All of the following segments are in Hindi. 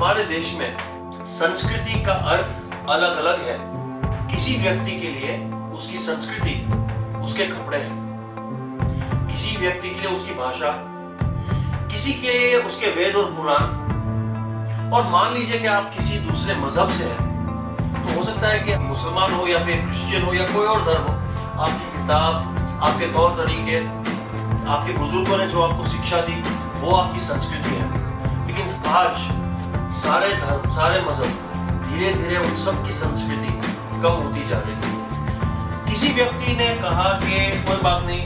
हमारे देश में संस्कृति का अर्थ अलग अलग है। किसी व्यक्ति के लिए उसकी संस्कृति उसके कपड़े हैं, किसी व्यक्ति के लिए उसकी भाषा, किसी के लिए उसके वेद और पुराण। और मान लीजिए कि आप किसी दूसरे मजहब से हैं, तो हो सकता है कि मुसलमान हो या फिर क्रिश्चियन हो या कोई और धर्म हो, आपकी किताब, आपके तौर तरीके, आपके बुजुर्गों ने जो आपको शिक्षा दी, वो आपकी संस्कृति है। लेकिन आज सारे धर्म, सारे मजहब धीरे धीरे उन सब की संस्कृति कम होती जा रही है। किसी व्यक्ति ने कहा कि कोई बात नहीं,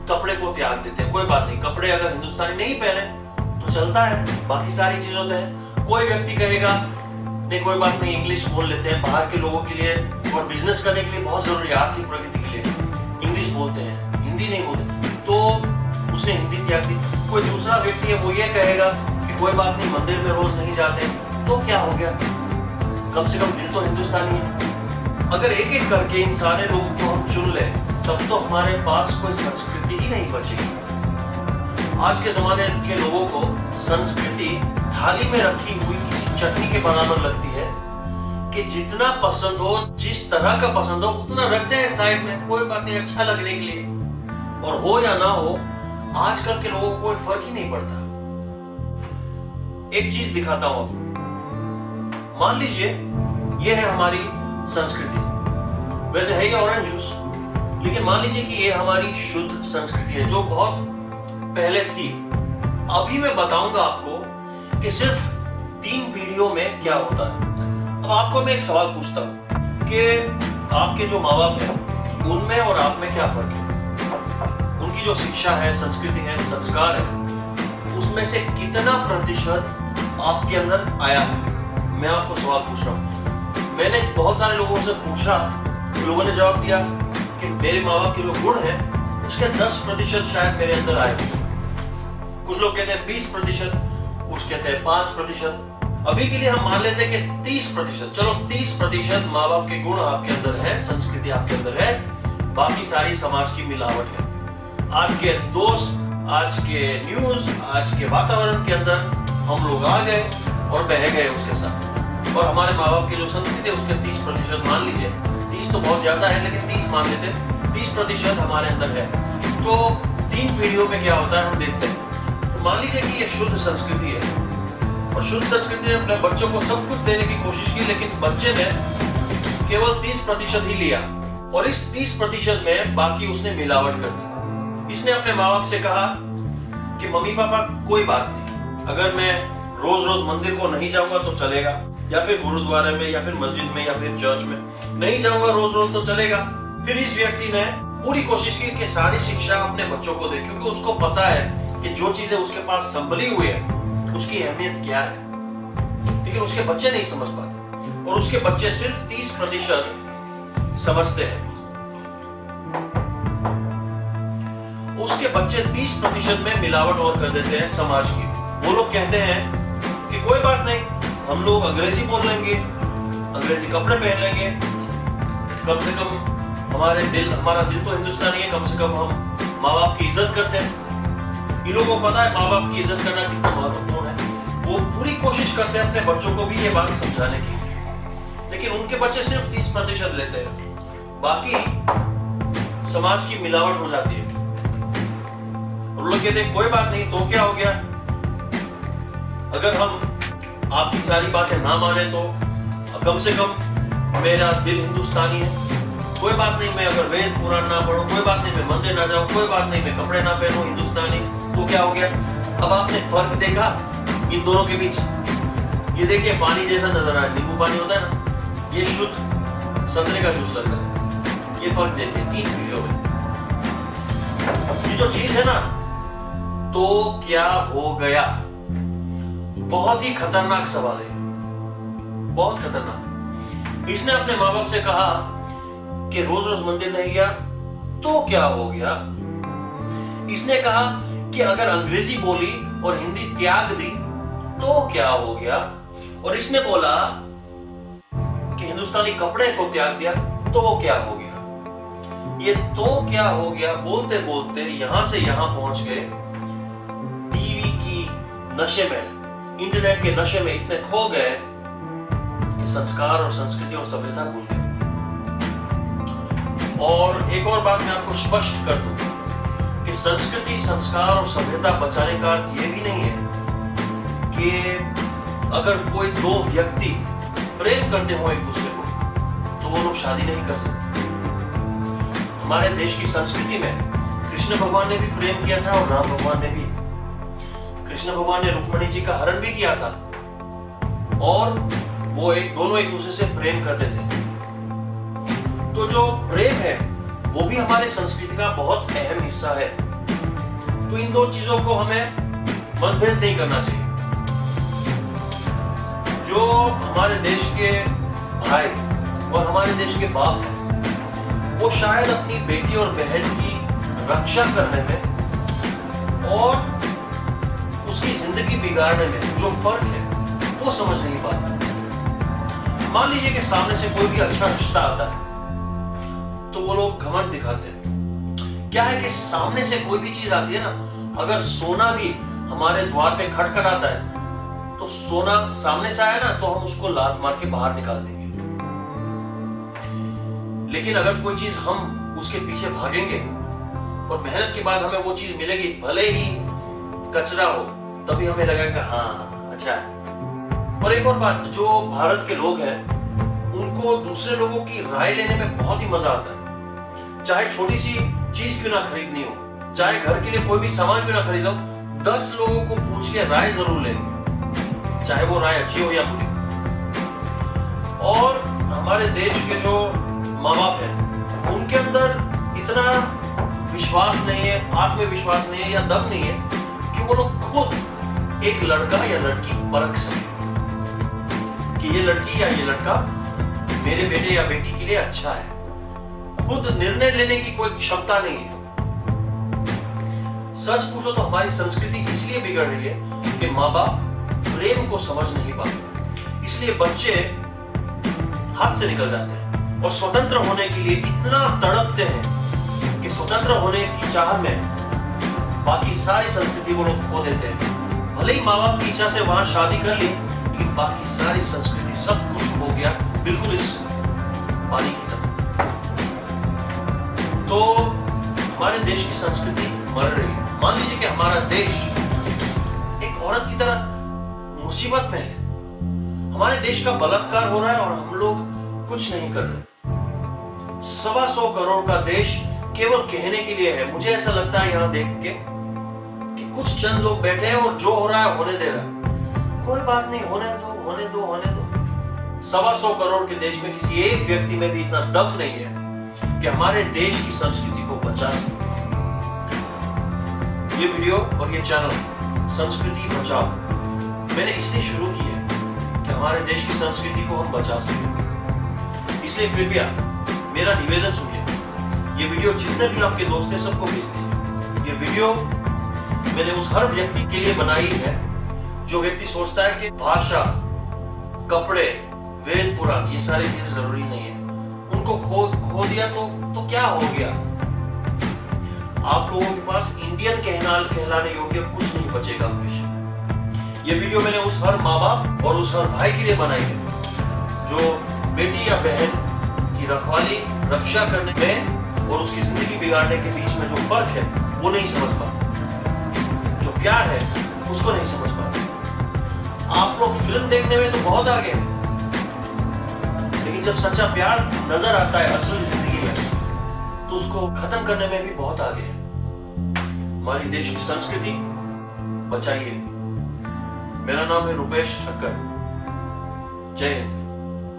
कपड़े को त्याग देते हैं, कोई बात नहीं, कपड़े अगर हिंदुस्तानी नहीं पहने तो चलता है, बाकी सारी चीजों से है। कोई व्यक्ति कहेगा नहीं, कोई बात नहीं, इंग्लिश बोल लेते हैं, बाहर के लोगों के लिए और बिजनेस करने के लिए बहुत जरूरी है, आर्थिक प्रगति के लिए इंग्लिश बोलते हैं, हिंदी नहीं बोलते, तो उसने हिंदी त्याग दी। कोई दूसरा व्यक्ति है, वो ये कहेगा कि कोई बात नहीं, मंदिर में रोज नहीं जाते, तो क्या हो गया, कम से कम दिल तो हिंदुस्तानी है। अगर एक एक करके इन सारे लोगों को हम चुन ले, तब तो हमारे पास कोई संस्कृति ही नहीं बचेगी। आज के जमाने के लोगों को संस्कृति थाली में रखी हुई किसी चटनी के बराबर लगती है कि जितना पसंद हो, जिस तरह का पसंद हो, उतना रखते हैं साइड में, कोई बात नहीं, अच्छा लगने के लिए। और हो या ना हो, आजकल के लोगों को कोई फर्क ही नहीं पड़ता। एक चीज दिखाता हूं आपको। मान लीजिए ये है हमारी संस्कृति, वैसे है ये ऑरेंज जूस, लेकिन मान लीजिए कि ये हमारी शुद्ध संस्कृति है जो बहुत पहले थी। अभी मैं बताऊंगा आपको कि सिर्फ 3 पीढ़ियों में क्या होता है। अब आपको मैं एक सवाल पूछता हूं कि आपके जो माँ बाप हैं, उनमें और आप में क्या फर्क है? उनकी जो शिक्षा है, संस्कृति है, संस्कार है, उसमें से कितना प्रतिशत आपके अंदर आया है? मैं आपको सवाल पूछ रहा हूं। मैंने बहुत सारे लोगों से पूछा, लोगों ने जवाब दिया कि मेरे माँ बाप के जो गुण है उसके 10% शायद मेरे अंदर आए। कुछ लोग कहते हैं 20%, कुछ कहते हैं 5%। अभी के लिए हम मान लेते हैं कि 30%, चलो 30% माँ बाप के गुण आपके अंदर है, संस्कृति आपके अंदर है, बाकी सारी समाज की मिलावट है। आज के दोस्त, आज के न्यूज, आज के वातावरण के अंदर हम लोग आ गए और बह गए उसके साथ। और हमारे माँ बाप की जो संस्कृति है उसके 30% मान लीजिए, 30 तो बहुत ज्यादा है लेकिन 30 मान लेते हैं, 30% हमारे अंदर है। तो 3 पीढ़ियों में क्या होता है हम देखते हैं। तो मान लीजिए कि ये शुद्ध संस्कृति है और शुद्ध संस्कृति ने अपने बच्चों को सब कुछ देने की कोशिश की, लेकिन बच्चे ने केवल 30% ही लिया और इस 30% में बाकी उसने मिलावट कर दी। इसने अपने माँ बाप से कहा कि मम्मी पापा कोई बात नहीं, अगर मैं रोज रोज मंदिर को नहीं जाऊंगा तो चलेगा, या फिर गुरुद्वारे में या फिर मस्जिद में या फिर चर्च में नहीं जाऊंगा रोज रोज तो चलेगा। फिर इस व्यक्ति ने पूरी कोशिश की कि सारी शिक्षा अपने बच्चों को दे, क्योंकि उसको पता है कि जो चीजें उसके पास संभली हुई है उसकी अहमियत क्या है। लेकिन उसके बच्चे नहीं समझ पाते और उसके बच्चे सिर्फ 30% समझते हैं। उसके बच्चे 30% में मिलावट और कर देते हैं समाज की। वो लोग कहते हैं कि कोई बात नहीं, हम लोग अंग्रेजी बोल लेंगे, अंग्रेजी कपड़े पहन लेंगे, कम से कम हमारा दिल तो हिंदुस्तानी है, कम से कम हम माँ बाप की इज्जत करते हैं। इन लोगों को पता है माँ बाप की इज्जत करना कितना महत्वपूर्ण है। वो पूरी कोशिश करते हैं अपने बच्चों को भी ये बात समझाने की, लेकिन उनके बच्चे सिर्फ 30% लेते हैं, बाकी समाज की मिलावट हो जाती है। और लोग कहते हैं कोई बात नहीं, तो क्या हो गया, अगर हम आपकी सारी बातें ना माने तो कम से कम मेरा दिल हिंदुस्तानी है। कोई बात नहीं, मैं अगर वेद पुराण ना पढूं, कोई बात नहीं, मैं मंदिर ना जाऊं, कोई बात नहीं, मैं कपड़े ना पहनूं हिंदुस्तानी, तो क्या हो गया। अब आपने फर्क देखा इन दोनों के बीच? ये देखिए, पानी जैसा नजर आ रहा है, नींबू पानी होता है ना, ये शुद्ध संतरे का जूस लग रहा है। ये फर्क देखिए 3 पीढ़ियों में। ये जो चीज है ना, तो क्या हो गया, बहुत ही खतरनाक सवाल है, बहुत खतरनाक। इसने अपने माँ बाप से कहा कि रोज रोज मंदिर नहीं गया तो क्या हो गया। इसने कहा कि अगर अंग्रेजी बोली और हिंदी त्याग दी तो क्या हो गया। और इसने बोला कि हिंदुस्तानी कपड़े को त्याग दिया तो क्या हो गया। ये तो क्या हो गया बोलते बोलते यहां से यहां पहुंच गए, टीवी की नशे में इंटरनेट के नशे में इतने खो गए कि संस्कार और संस्कृति और सभ्यता भूल गए। और एक और बात मैं आपको स्पष्ट कर दूं कि संस्कृति, संस्कार और सभ्यता बचाने का अर्थ ये भी नहीं है कि अगर कोई दो व्यक्ति प्रेम करते हो एक दूसरे को तो वो लोग शादी नहीं कर सकते। हमारे देश की संस्कृति में कृष्ण भगवान ने भी प्रेम किया था और राम भगवान ने भी। कृष्ण भगवान ने रुक्मिणी जी का हरण भी किया था और वो दोनों एक दूसरे से प्रेम करते थे। तो जो प्रेम है वो भी हमारे संस्कृति का बहुत अहम हिस्सा है। तो इन दो चीजों को हमें मतभेद नहीं करना चाहिए। जो हमारे देश के भाई और हमारे देश के बाप हैं, वो शायद अपनी बेटी और बहन की रक्षा करने में और उसकी जिंदगी बिगाड़ने में जो फर्क है वो समझ नहीं पाते। मान लीजिए कि सामने से कोई भी अच्छा रिश्ता आता है तो वो लोग घमंड दिखाते हैं। क्या है कि सामने से कोई भी चीज आती है ना, अगर सोना भी हमारे द्वार पे खटखटाता है तो सोना सामने से आया ना तो हम उसको लात मार के बाहर निकाल देंगे। लेकिन अगर कोई चीज हम उसके पीछे भागेंगे और मेहनत के बाद हमें वो चीज मिलेगी, भले ही कचरा हो, तभी हमें लगेगा हाँ अच्छा है। और एक और बात, जो भारत के लोग हैं उनको दूसरे लोगों की राय लेने में बहुत ही मजा आता है। चाहे छोटी सी चीज क्यों ना खरीदनी हो, चाहे घर के लिए कोई भी सामान क्यों ना खरीदो, 10 लोगों को पूछ के राय जरूर लेंगे, चाहे वो राय अच्छी हो या बुरी। और हमारे देश के जो माँ बाप हैं उनके अंदर इतना विश्वास नहीं है, आत्मविश्वास नहीं है या दम नहीं है कि वो लोग खुद एक लड़का या लड़की परख सके कि ये लड़की या ये लड़का मेरे बेटे या बेटी के लिए अच्छा है। खुद निर्णय लेने की कोई क्षमता नहीं है। सच पूछो तो हमारी संस्कृति इसलिए बिगड़ रही है कि माँ बाप प्रेम को समझ नहीं पाते, इसलिए बच्चे हाथ से निकल जाते हैं और स्वतंत्र होने के लिए इतना तड़पते हैं कि स्वतंत्र होने की चाह में बाकी सारी संस्कृति वो लोग खो देते हैं। भले ही माँ बाप की इच्छा से वहां शादी कर ली, लेकिन बाकी सारी संस्कृति सब कुछ हो गया बिल्कुल इस पानी की तरह। तो हमारे देश की संस्कृति मर रही है। मान लीजिए कि हमारा देश एक औरत की तरह मुसीबत में है, हमारे देश का बलात्कार हो रहा है और हम लोग कुछ नहीं कर रहे। 125 करोड़ का देश केवल कहने के लिए है। मुझे ऐसा लगता है यहां देख के कि कुछ चंद लोग बैठे हैं और जो हो रहा है होने दे रहा है। कोई बात नहीं, होने दो होने दो होने दो। 125 करोड़ के देश में किसी एक व्यक्ति में भी इतना दम नहीं है कि हमारे देश की संस्कृति को बचा सके। ये वीडियो और ये चैनल संस्कृति बचाओ मैंने इसलिए शुरू की है कि हमारे देश की संस्कृति को हम बचा सके। इसलिए कृपया मेरा निवेदन सुनिए, ये वीडियो जितने भी आपके दोस्त हैं सबको भेज दीजिए। ये वीडियो मैंने उस हर व्यक्ति के लिए बनाई है जो व्यक्ति सोचता है कि भाषा, कपड़े, वेद पुराण ये सारी चीजें जरूरी नहीं है। उनको खो दिया तो क्या हो गया? आप लोगों के पास इंडियन कहलाने योग्य कुछ नहीं बचेगा भविष्य। ये वीडियो मैंने उस हर माँ बाप और उस हर भाई के लिए बनाई है जो बेटी या बहन की रक्षा करने में और उसकी जिंदगी बिगाड़ने के बीच में जो फर्क है वो नहीं समझ पाते। जो प्यार है उसको नहीं समझ पाते। आप लोग फिल्म देखने में तो बहुत आगे हैं, लेकिन जब सच्चा प्यार नजर आता है असली जिंदगी में तो उसको खत्म करने में भी बहुत आगे है। हमारी देश की संस्कृति बचाइए। मेरा नाम है रुपेश ठक्कर। जय हिंद।